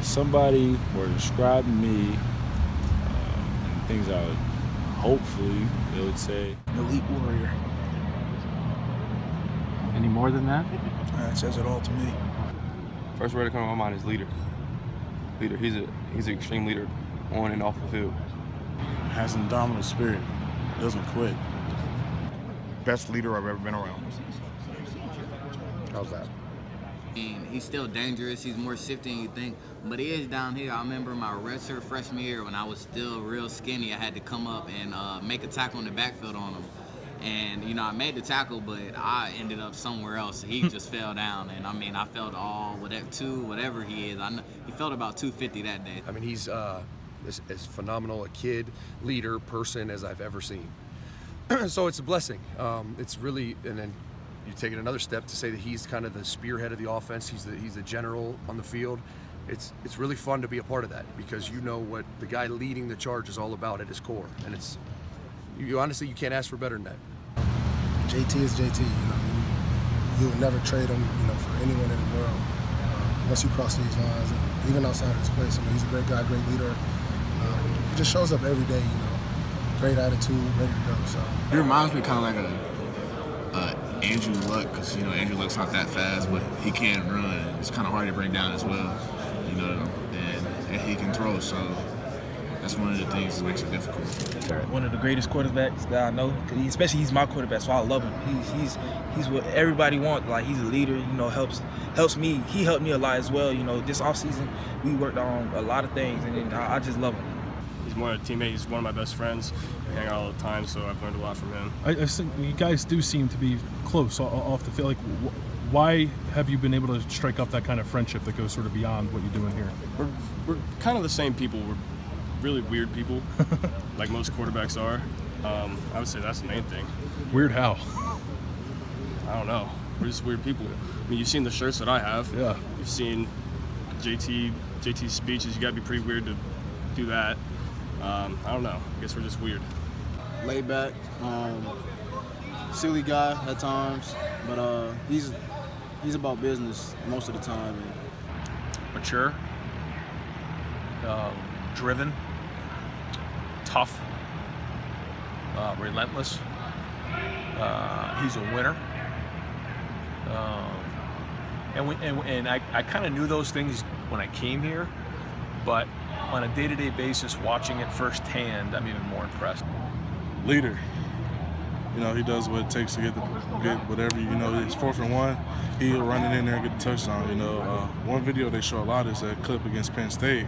somebody were describing me, and things I would hopefully they would say, elite warrior. Any more than that? It says it all to me. First word that comes to my mind is leader. Leader. He's an extreme leader on and off the field. Has an indomitable spirit. Doesn't quit. Best leader I've ever been around. How's that? He's still dangerous. He's more shifty than you think. But he is down here. I remember my redshirt freshman year when I was still real skinny. I had to come up and make a tackle in the backfield on him. And, you know, I made the tackle, but I ended up somewhere else. He just fell down. And, I mean, I felt whatever he is. He felt about 250 that day. I mean, he's as phenomenal a kid, leader, person as I've ever seen. So it's a blessing. It's really, and then you take it another step to say that he's kind of the spearhead of the offense. He's the general on the field. It's really fun to be a part of that because you know what the guy leading the charge is all about at his core, and it's honestly you can't ask for better than that. JT is JT. You know, you would never trade him, you know, for anyone in the world. Once you cross these lines, and even outside of this place, you know, he's a great guy, great leader. He just shows up every day, you know, great attitude, ready to go. So he reminds me kind of like a Andrew Luck, because you know Andrew Luck's not that fast, but he can run. And it's kind of hard to bring down as well, you know, and he can throw. So that's one of the things that makes it difficult. One of the greatest quarterbacks that I know, especially he's my quarterback, so I love him. He's what everybody wants. Like, he's a leader, you know, helps me. He helped me a lot as well. You know, this offseason we worked on a lot of things, and I just love him. He's more a teammate. He's one of my best friends. We hang out all the time, so I've learned a lot from him. I think you guys do seem to be close off the field. Like, why have you been able to strike up that kind of friendship that goes sort of beyond what you're doing here? We're kind of the same people. We're really weird people, like most quarterbacks are. I would say that's the main thing. Weird how? I don't know. We're just weird people. I mean, you've seen the shirts that I have. Yeah. You've seen JT's speeches. You got to be pretty weird to do that. I don't know. I guess we're just weird. Laid back, silly guy at times, but he's about business most of the time. Mature, driven, tough, relentless. He's a winner, and I kind of knew those things when I came here, but on a day-to-day basis, watching it firsthand, I'm even more impressed. Leader. You know, he does what it takes to get whatever, you know, it's 4th and 1. He'll run it in there and get the touchdown. You know, one video they show a lot is that clip against Penn State,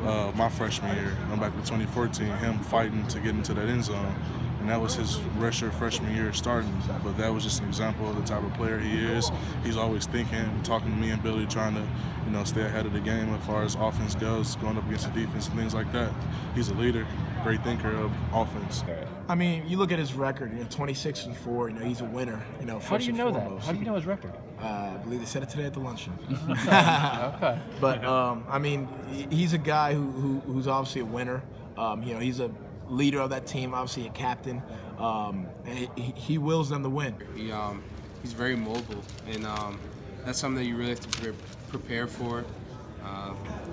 my freshman year. I'm back to 2014, him fighting to get into that end zone. And that was his redshirt freshman year starting. But that was just an example of the type of player he is. He's always thinking, talking to me and Billy, trying to, you know, stay ahead of the game as far as offense goes, going up against the defense and things like that. He's a leader, great thinker of offense. I mean, you look at his record, you know, 26-4, you know, he's a winner, you know, How do you know that? How do you know his record? I believe they said it today at the luncheon. Okay. But, I mean, he's a guy who's obviously a winner. You know, he's a leader of that team, obviously a captain, and he wills them to win. He's very mobile, and that's something that you really have to prepare for.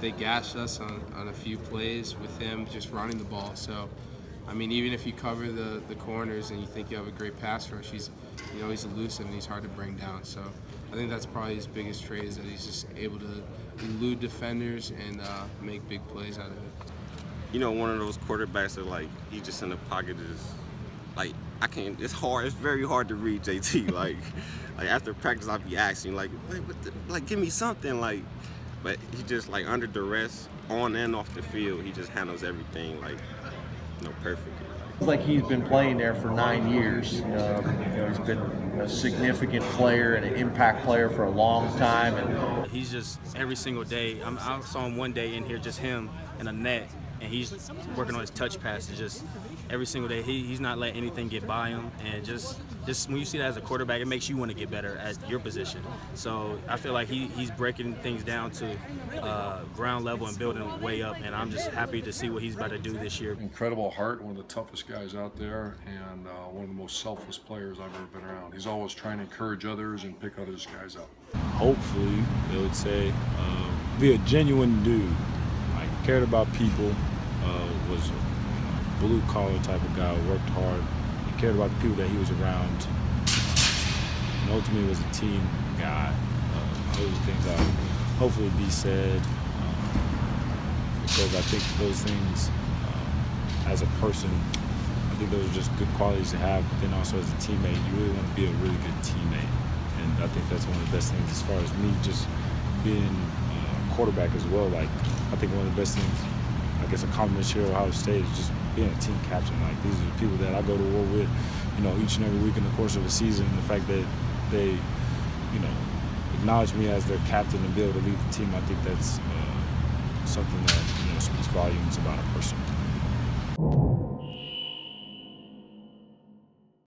They gashed us on a few plays with him just running the ball. So, I mean, even if you cover the corners and you think you have a great pass rush, he's elusive and he's hard to bring down. So, I think that's probably his biggest trait, is that he's just able to elude defenders and make big plays out of it. You know, one of those quarterbacks that, like, he just in the pocket is, like, it's hard, it's very hard to read JT. Like after practice, I'll be asking, like, give me something, like, but he just, like, under duress, on and off the field, he just handles everything, like, you know, perfectly. It's like he's been playing there for 9 years. You know, he's been a significant player and an impact player for a long time. And he's just, every single day, I saw him one day in here, just him and a net, and he's working on his touch passes just every single day. He's not letting anything get by him, and just when you see that as a quarterback, it makes you want to get better at your position. So I feel like he's breaking things down to ground level and building way up, and I'm just happy to see what he's about to do this year. Incredible heart, one of the toughest guys out there, and one of the most selfless players I've ever been around. He's always trying to encourage others and pick others guys up. Hopefully, they would say, be a genuine dude, like cared about people, was a blue collar type of guy, worked hard, he cared about the people that he was around, and ultimately was a team guy. Those are things that hopefully be said, because I think those things, as a person, I think those are just good qualities to have, but then also as a teammate, you really want to be a really good teammate. And I think that's one of the best things as far as me just being a quarterback as well. Like, I think one of the best things, I guess, a compliment here at Ohio State is just being a team captain. Like, these are the people that I go to war with, you know, each and every week in the course of the season. And the fact that they, you know, acknowledge me as their captain and be able to lead the team, I think that's something that, you know, speaks volumes about a person.